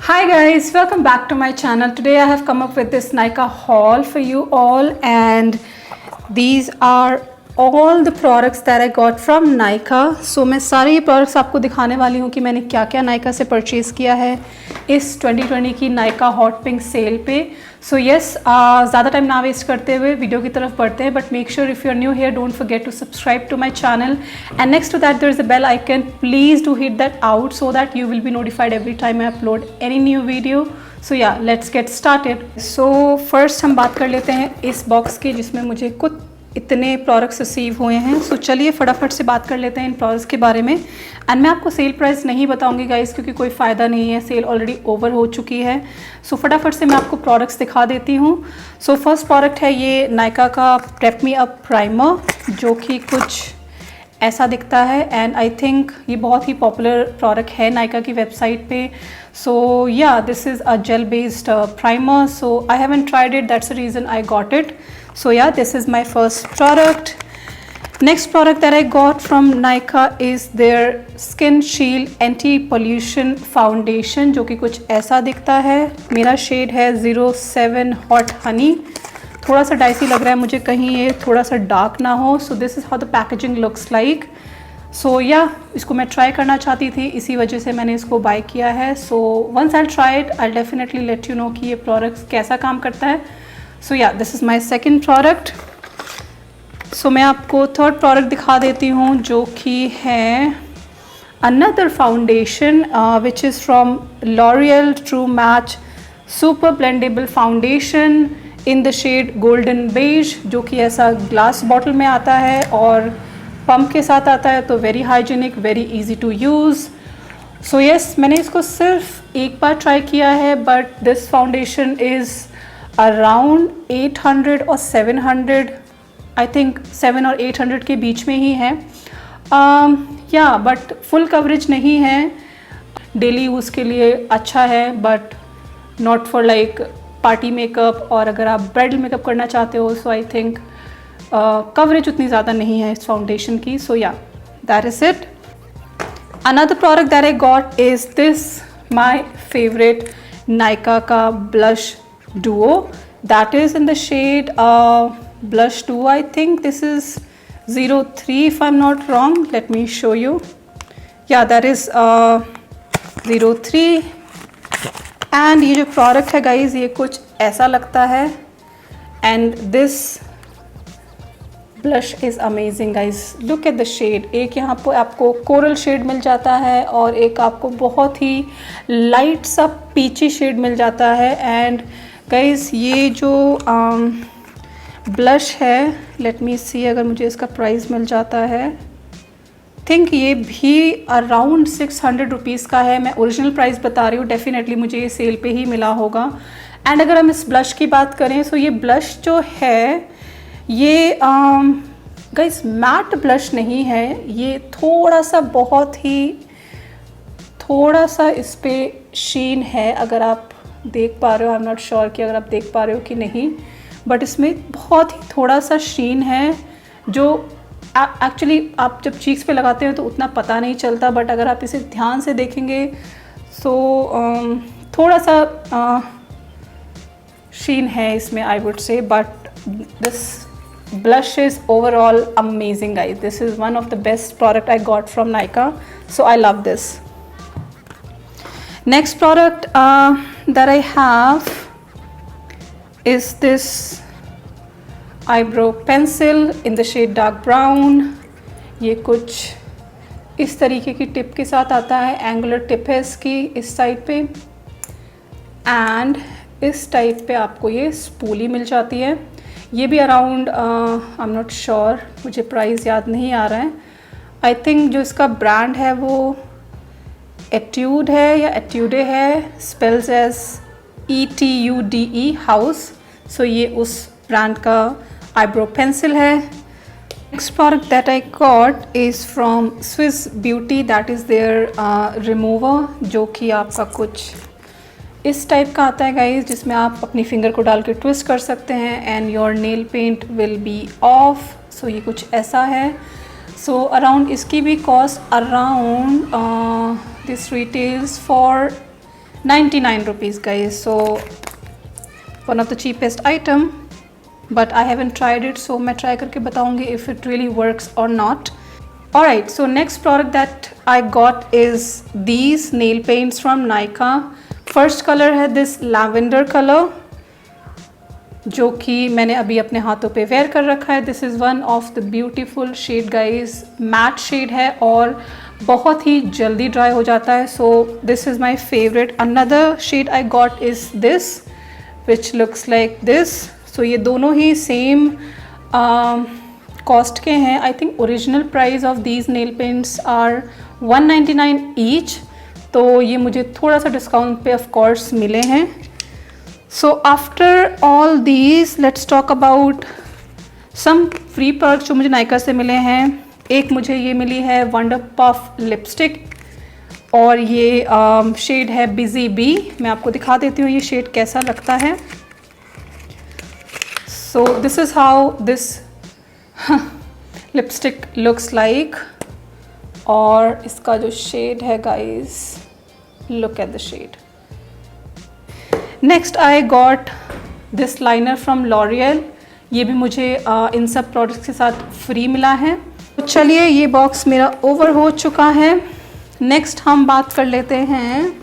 Hi guys, welcome back to my channel. Today I have come up with this Nykaa haul for you all, and these are all the products that I got from Nykaa. So मैं सारे ये products आपको दिखाने वाली हूँ कि मैंने क्या क्या Nykaa से परचेज़ किया है इस 2020 की Nykaa हॉट पिंक सेल पे. सो यस, ज़्यादा टाइम ना वेस्ट करते हुए वीडियो की तरफ बढ़ते हैं. But make sure if you are new here don't forget to subscribe to my channel, and next to that there is a bell icon. Please do hit that out so that you will be notified every time I upload any new video. So yeah, let's get started. So first हम बात कर लेते हैं इस box की जिसमें मुझे कुछ इतने प्रोडक्ट्स रिसीव हुए हैं. सो चलिए फटाफट से बात कर लेते हैं इन प्रोडक्ट्स के बारे में. एंड मैं आपको सेल प्राइस नहीं बताऊंगी गाइस, क्योंकि कोई फ़ायदा नहीं है, सेल ऑलरेडी ओवर हो चुकी है. सो फटाफट से मैं आपको प्रोडक्ट्स दिखा देती हूँ. सो फर्स्ट प्रोडक्ट है ये Nykaa का प्रेप मी अप प्राइमर, जो कि कुछ ऐसा दिखता है. एंड आई थिंक ये बहुत ही पॉपुलर प्रोडक्ट है Nykaa की वेबसाइट पे. सो yeah this is a gel based primer. So I haven't tried it, that's the reason I got it. So yeah, this is my first product. Next product that I got from Nykaa is their Skin Shield Anti-Pollution Foundation, जो कि कुछ ऐसा दिखता है. मेरा shade है 07 Hot Honey. थोड़ा सा डाइसी लग रहा है मुझे, कहीं ये थोड़ा सा डार्क ना हो. So this is how the packaging looks like. So yeah इसको मैं ट्राई करना चाहती थी, इसी वजह से मैंने इसको बाय किया है. So once I try it I definitely let you know कि ये प्रोडक्ट कैसा काम करता है. So yeah this is my second product. So मैं आपको थर्ड प्रोडक्ट दिखा देती हूँ, जो कि है another foundation which is from L'Oreal True Match super blendable foundation in the shade golden beige, जो कि ऐसा ग्लास बॉटल में आता है और पम्प के साथ आता है. तो very hygienic, very easy to use. So yes, मैंने इसको सिर्फ एक बार ट्राई किया है, but this foundation is around 800 और 700, आई थिंक 7 और 800 के बीच में ही है. या बट फुल कवरेज नहीं है, डेली यूज़ के लिए अच्छा है, but not for like party makeup. और अगर आप ब्राइडल मेकअप करना चाहते हो, सो आई थिंक कवरेज उतनी ज़्यादा नहीं है इस फाउंडेशन की. सो या that is it. Another product that I got is this my favourite Nykaa का blush duo, that is in the shade blush duo. I think this is 03 if I'm not wrong. Let me show you. Yeah, that is 03. and ये जो product है guys, ये कुछ ऐसा लगता है. and this blush is amazing guys. look at the shade. एक यहाँ पर आपको कोरल शेड मिल जाता है और एक आपको बहुत ही लाइट सा पीची शेड मिल जाता है. एंड गाइस ये जो ब्लश है, लेट मी सी अगर मुझे इसका प्राइस मिल जाता है. थिंक ये भी अराउंड 600 रुपीज़ का है. मैं ओरिजिनल प्राइस बता रही हूँ, डेफिनेटली मुझे ये सेल पे ही मिला होगा. एंड अगर हम इस ब्लश की बात करें, सो ये ब्लश जो है ये गाइस मैट ब्लश नहीं है. ये थोड़ा सा थोड़ा सा इस पर शीन है, अगर आप देख पा रहे हो. आई एम नॉट श्योर कि अगर आप देख पा रहे हो कि नहीं, बट इसमें बहुत ही थोड़ा सा शीन है, जो एक्चुअली आप जब चीक्स पे लगाते हो तो उतना पता नहीं चलता. बट अगर आप इसे ध्यान से देखेंगे सो थोड़ा सा शीन है इसमें, I would say. But this blush is overall amazing guys. This is one of the best product I got from Nykaa. So I love this. Next product that I have is this eyebrow pencil in the shade dark brown. ये कुछ इस तरीके की tip के साथ आता है. Angular tip है इसकी इस साइड पे, एंड इस टाइप पे आपको ये स्पूली मिल जाती है. ये भी around I am not sure, मुझे प्राइस याद नहीं आ रहा है. आई थिंक जो इसका ब्रांड है वो एट्यूड है या एट्यूडे है, spells as ETUDE house. So ये उस ब्रांड का आईब्रो पेंसिल है. Next product that I got is from Swiss Beauty, that is their remover, जो कि आपका कुछ इस टाइप का आता है गाइस, जिसमें आप अपनी फिंगर को डाल के ट्विस्ट कर सकते हैं and your nail paint will be off. So ये कुछ ऐसा है. सो अराउंड इसकी भी cost around this retails for 99 rupees guys. So one of the cheapest item, but I haven't tried it, so मैं try करके बताऊंगी if it really works or not. Alright, so next product that I got is these nail paints from Nykaa. First color है this lavender color, जो कि मैंने अभी अपने हाथों पे वेयर कर रखा है. This is one of the beautiful shade guys. Matte shade है और बहुत ही जल्दी ड्राई हो जाता है. So this is my favourite. Another shade I got is this which looks like this. So ये दोनों ही सेम कॉस्ट के हैं. I think original price of these nail paints are 199 each. तो ये मुझे थोड़ा सा डिस्काउंट पे ऑफ कोर्स मिले हैं. So after all these, let's talk about some free products जो मुझे नायका से मिले हैं. एक मुझे ये मिली है वंडर पफ लिपस्टिक और ये शेड है बिजी बी. मैं आपको दिखा देती हूँ ये शेड कैसा लगता है. So this is how this lipstick looks like. और इसका जो शेड है guys, look at the shade. Next I got this liner from L'Oréal. ये भी मुझे इन सब प्रोडक्ट्स के साथ फ्री मिला है. तो चलिए ये बॉक्स मेरा ओवर हो चुका है. नेक्स्ट हम बात कर लेते हैं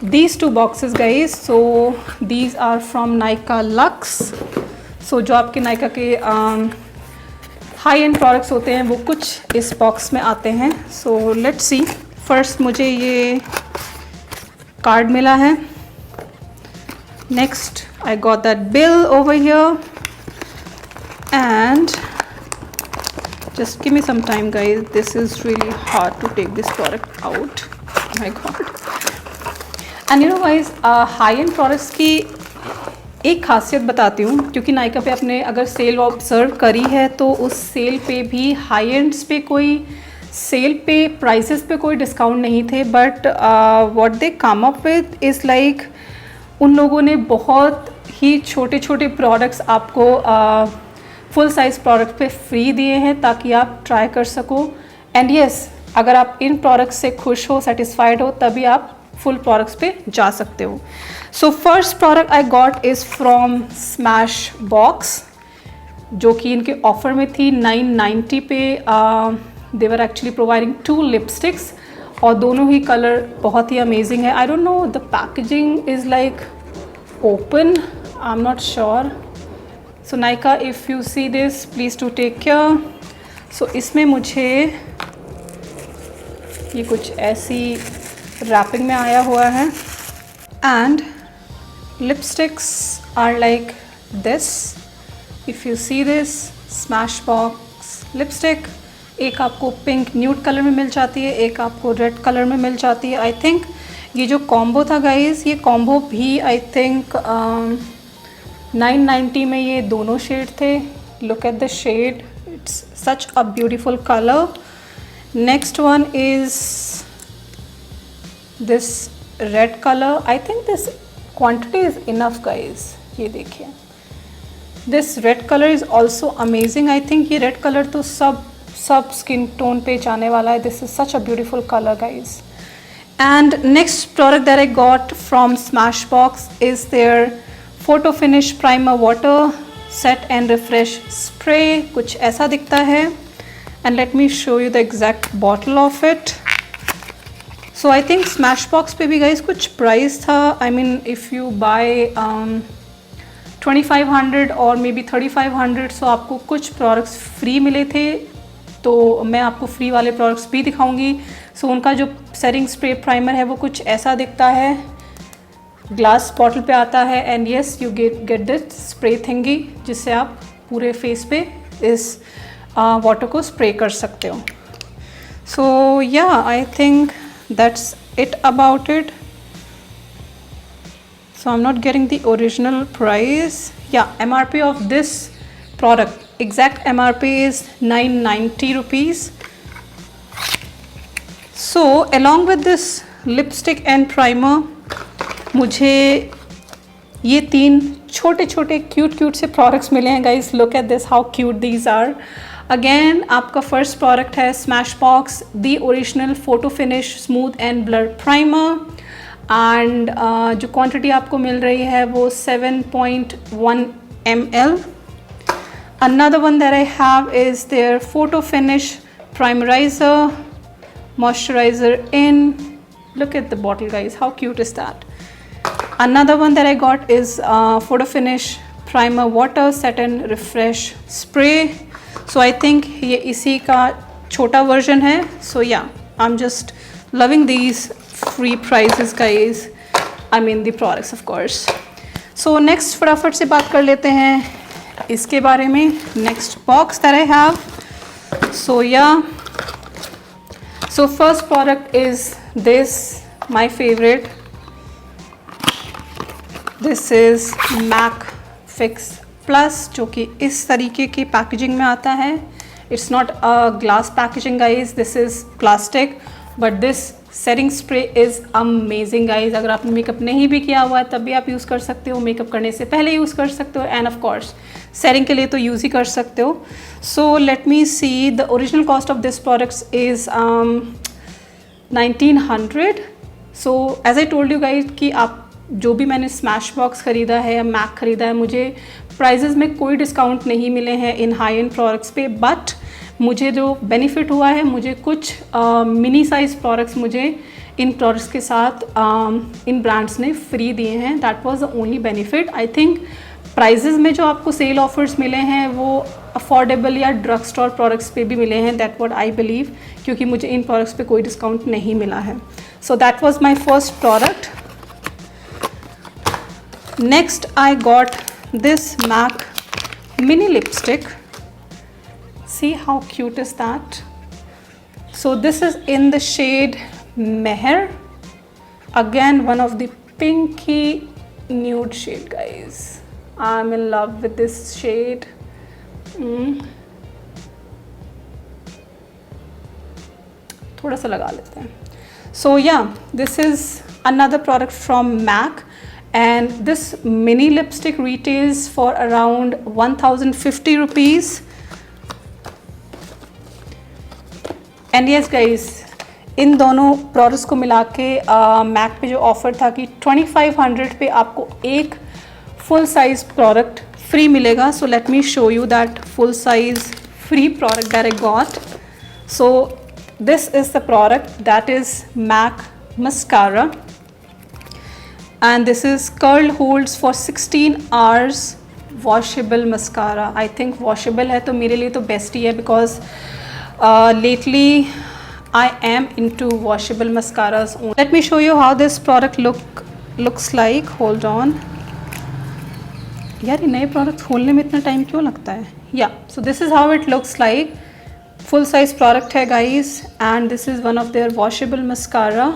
these two boxes guys. So these are from Nykaa Luxe. So जो आपके नायका के हाई एंड प्रोडक्ट्स होते हैं वो कुछ इस बॉक्स में आते हैं. So let's see. फर्स्ट मुझे ये कार्ड मिला है. Next I got that bill over here and just give me some time guys, this is really hard to take this product out. Oh my god. And you know guys, high end products की एक खासियत बताती हूँ, क्योंकि नायका पे आपने अगर cell observe करी है तो उस सेल पे भी हाई एंड्स पे कोई सेल पे प्राइसेस पे कोई डिस्काउंट नहीं थे. But what they come up with is like उन लोगों ने बहुत ही छोटे छोटे प्रोडक्ट्स आपको फुल साइज़ प्रोडक्ट पे फ्री दिए हैं ताकि आप ट्राई कर सको. एंड येस, अगर आप इन प्रोडक्ट्स से खुश हो, सेटिस्फाइड हो, तभी आप फुल प्रोडक्ट्स पे जा सकते हो. So first product I got is from Smashbox, जो कि इनके ऑफ़र में थी 990 पे. They were actually providing 2 lipsticks और दोनों ही कलर बहुत ही अमेजिंग है. I don't know, the packaging is like open, I am not sure. So Nykaa, if you see this please to take care. So इसमें मुझे ये कुछ ऐसी रैपिंग में आया हुआ है. And lipsticks are like this. If you see this Smashbox lipstick, एक आपको पिंक न्यूड कलर में मिल जाती है, एक आपको रेड कलर में मिल जाती है. आई थिंक ये जो कॉम्बो था गाइज, ये कॉम्बो भी आई थिंक 990 में ये दोनों शेड थे. Look at the shade, it's such a beautiful colour. Next one is this red colour. I think this quantity is enough guys. ये देखिए, this red colour is also amazing. I think ये red colour तो सब skin tone पे जाने वाला है. This is such a beautiful colour guys. And next product that I got from Smashbox is their photo finish primer water set and refresh spray. कुछ ऐसा दिखता है. And let me show you the exact bottle of it. So I think Smashbox पे भी guys कुछ price था. I mean if you buy 2500 और may be 3500, सो आपको कुछ प्रोडक्ट्स फ्री मिले थे. तो मैं आपको फ्री वाले प्रोडक्ट्स भी दिखाऊंगी. सो उनका जो सेटिंग स्प्रे प्राइमर है वो कुछ ऐसा दिखता है, ग्लास बॉटल पे आता है. And yes, you get this spray थिंगी, जिससे आप पूरे फेस पे इस वाटर को स्प्रे कर सकते हो. सो या, I think that's it about it. So I am not getting the original price. या, MRP of this product, exact MRP is 990 rupees. So along with this lipstick and primer, मुझे ये 3 छोटे छोटे क्यूट से प्रोडक्ट्स मिले हैं guys. Look at this, how cute these are. Again आपका first product है Smashbox the original photo finish smooth and blur primer and जो क्वांटिटी आपको मिल रही है वो 7.1 ml. Another one that I have is their photo finish primerizer moisturizer in. Look at the bottle guys, how cute is that. Another one that I got is photo finish primer water set and refresh spray. So I think ये इसी का छोटा version है. So yeah, I'm just loving these free prices guys. I mean the products of course. So next फटाफट से बात कर लेते हैं इसके बारे में. Next box that I have. So yeah. So first product is this, my favorite. This is MAC Fix Plus जो कि इस तरीके की पैकेजिंग में आता है. It's not a glass packaging guys, this is plastic, but this setting spray is amazing guys. अगर आपने मेकअप नहीं भी किया हुआ है तब भी आप यूज़ कर सकते हो, मेकअप करने से पहले यूज़ कर सकते हो एंड ऑफ कोर्स सेटिंग के लिए तो यूज़ ही कर सकते हो. So let me see, the original cost of this products is 1900. So as I told you guys कि आप जो भी मैंने स्मैश बॉक्स ख़रीदा है या मैक ख़रीदा है, मुझे प्राइजेज़ में कोई डिस्काउंट नहीं मिले हैं इन हाई एंड प्रोडक्ट्स पे, बट मुझे जो बेनिफिट हुआ है, मुझे कुछ मिनी साइज़ प्रोडक्ट्स मुझे इन प्रोडक्ट्स के साथ इन ब्रांड्स ने फ्री दिए हैं. That was the only benefit. I think prices में जो आपको सेल ऑफर्स मिले हैं वो अफोर्डेबल या ड्रग स्टोर प्रोडक्ट्स पे भी मिले हैं. दैट व्हाट आई बिलीव, क्योंकि मुझे इन प्रोडक्ट्स पे कोई डिस्काउंट नहीं मिला है. So that was my first product. Next I got this MAC mini lipstick. See how cute is that? So this is in the shade Meher. Again one of the pinky nude shade guys. I'm in love with this shade. थोड़ा सा लगा लेते हैं. So yeah, this is another product from MAC. And this mini lipstick retails for around 1050 rupees. And yes guys, इन दोनों products को मिला के Mac पे जो ऑफ़र था कि 2500 पे आपको एक फुल साइज प्रोडक्ट फ्री मिलेगा. So let me show you that full size free product that I got. So this is the product that is MAC mascara. And this is curl holds for 16 hours washable mascara. I think washable है तो मेरे लिए तो best ही है, because lately I am into washable mascaras. Let me show you how this product looks like. Hold on. यार ये नए product खोलने में इतना टाइम क्यों लगता है? Yeah, so this is how it looks like. Full size product है guys, and this is one of their washable mascara.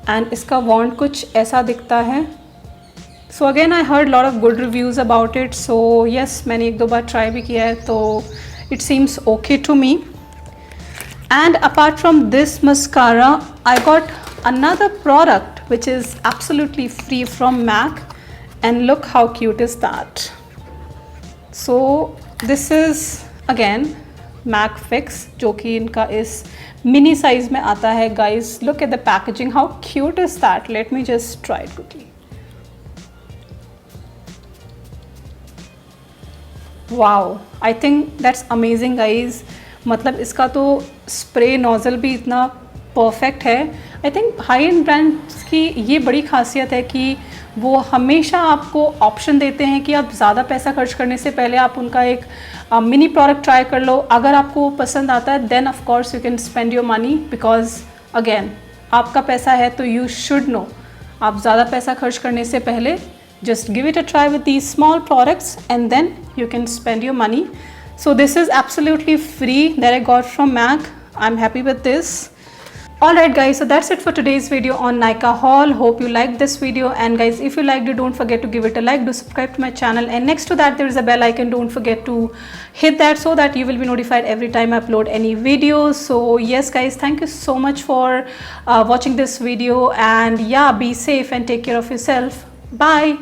And इसका वॉन्ड कुछ ऐसा दिखता है. So again I heard lot of good reviews about it. So yes, मैंने एक दो बार ट्राई भी किया है तो it seems okay to me. And apart from this mascara I got another product which is absolutely free from MAC and look how cute is that. So this is again MAC Fix जो कि इनका इस mini size में आता है guys. Look at the packaging, how cute is that. Let me just try it quickly. Wow, I think that's amazing guys. मतलब इसका तो स्प्रे नोज़ल भी इतना परफेक्ट है. I think high and brands की ये बड़ी खासियत है कि वो हमेशा आपको ऑप्शन देते हैं कि आप ज़्यादा पैसा खर्च करने से पहले आप उनका एक मिनी प्रोडक्ट ट्राई कर लो. अगर आपको वो पसंद आता है then of course you can spend your money, because again आपका पैसा है तो यू शुड नो. आप ज़्यादा पैसा खर्च करने से पहले just give it a try with these small products and then you can spend your money. So this is absolutely free that I got from MAC. I'm happy with this. Alright guys, so that's it for today's video on Nykaa haul. Hope you liked this video, and guys, if you liked it, don't forget to give it a like. Do subscribe to my channel, and next to that there is a bell icon. Don't forget to hit that so that you will be notified every time I upload any videos. So yes guys, thank you so much for watching this video, and yeah, be safe and take care of yourself. Bye.